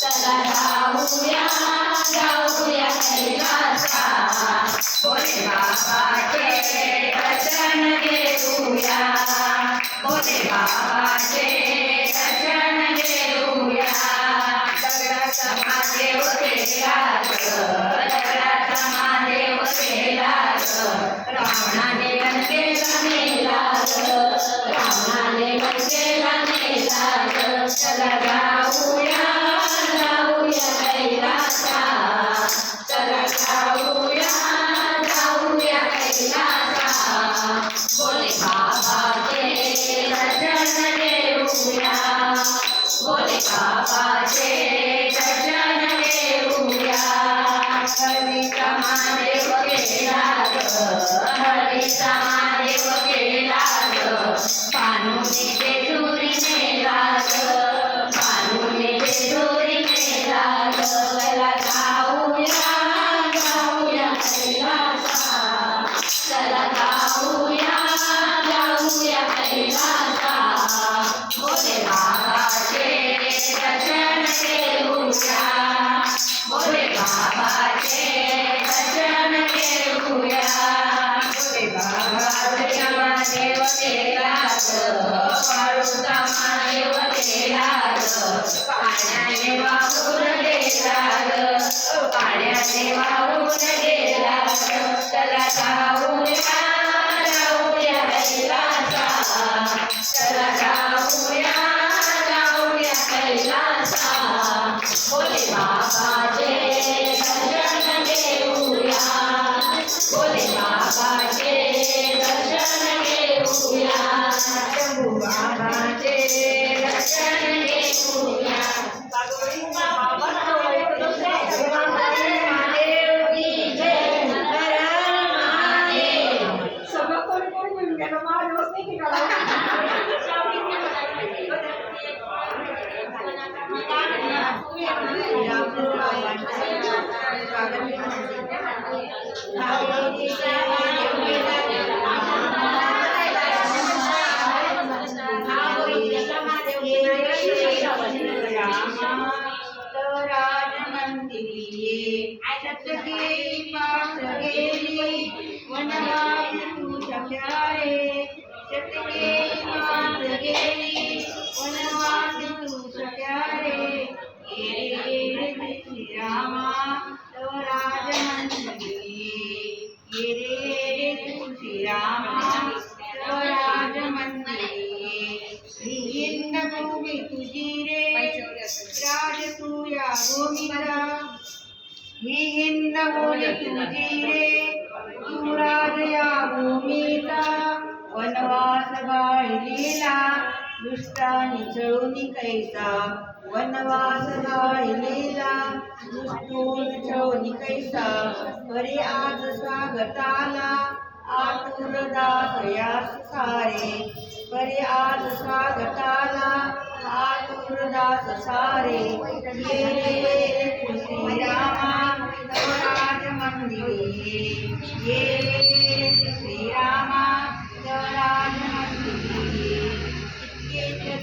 चला जाऊया जाऊया कैलासा भोले बाबाचे दर्शन घेऊया भोले बाबाचे दर्शन घेऊया दगडाचा महादेव केला दगडाचा महादेव केला रावणाने लंकेला नेला रावणाने लंकेला नेला चला जाऊया जाऊया कैलासा चला जाऊया जाऊया कैलासा भोले बाबाचे दर्शन घेऊया भोले बाबाचे दर्शन घेऊया हरीचा महादेव केला हरीचा महादेव केला पानुने जेजुरी नेला पानुने जेजुरी नेला चला जाऊया जाऊया कैलासा चला जाऊया जाऊया कैलासा भोले बाबाचे दर्शन घेऊया भोले बाबाचे दर्शन घेऊया भोले बाबाचा महादेव केला पाडूचा महादेव केला पाण्याने वाहून गेला पाण्याने वाहून गेला चला जाऊया जाऊया कैलासा चला जाऊया जाऊया कैलासा भोले बाबाचे दर्शन घेऊया भोले बाबाचे दर्शन घेऊया शंभू बाबाचे दर्शन घेऊया महादेव की जय हर महादेव सगळं कोण कोण मिळून गेलं महादेव की ही हिंद बोली तुझी रे तू राज या भूमीचा वनवास गाळलेला दुष्टांनी छळून कैसा वनवास गाळलेला दुष्टून छळून कैसा परी आज स्वागताला आतुर दास यास सारे परी आज स्वागताला आतुर दास सारे ये रे श्रीरामा राज मंदिरे ये श्रीरामा राज मंदिरे इतके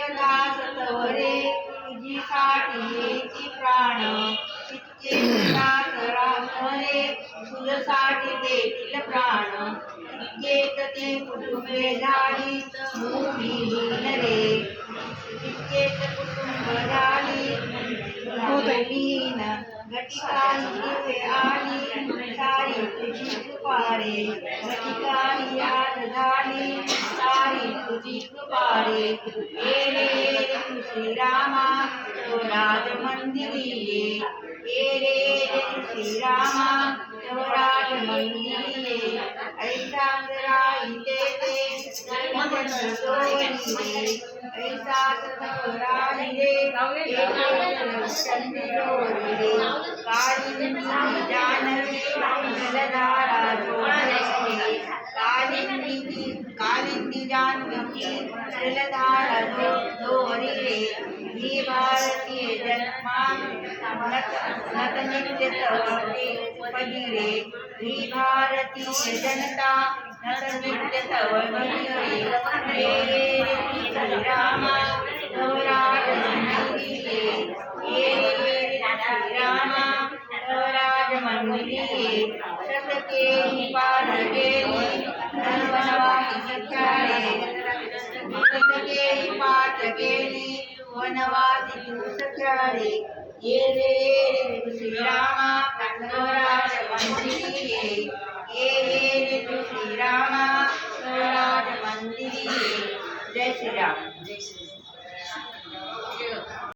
दास तवरे तुझी साठी येती प्राण इतके दास रामरे तुझ्यासाठी देतील प्राण इतकेत ते कुटुंबे झाली भूमिहीन रे इतकेत कुटुंब झाली भूमिहीन घटिकाही आली सारी तुझी कृपारे घटिकाही याद झाली सारी तुझी कृपारे ये रे श्रीरामा राज मंदिरी ये रे श्रीरामा राज मंदिरी ऐसा राहिले ते ऐसा राहिले कालिंदी जानवी जलधारा दोरी ही भारतीय जन्मा नत नित्य तवते पदिरे ही भारतीय जनता नत नित्य तव रे रामा मंदिरी ये शतके पाठ केली वनवासी सख्यारे शतके पाठ केली वनवासी तू सख्यारे ये रे तू श्रीरामा स्वराज मंदिरी ये रे तू श्रीरामा स्वराज मंदिरी जय श्री राम।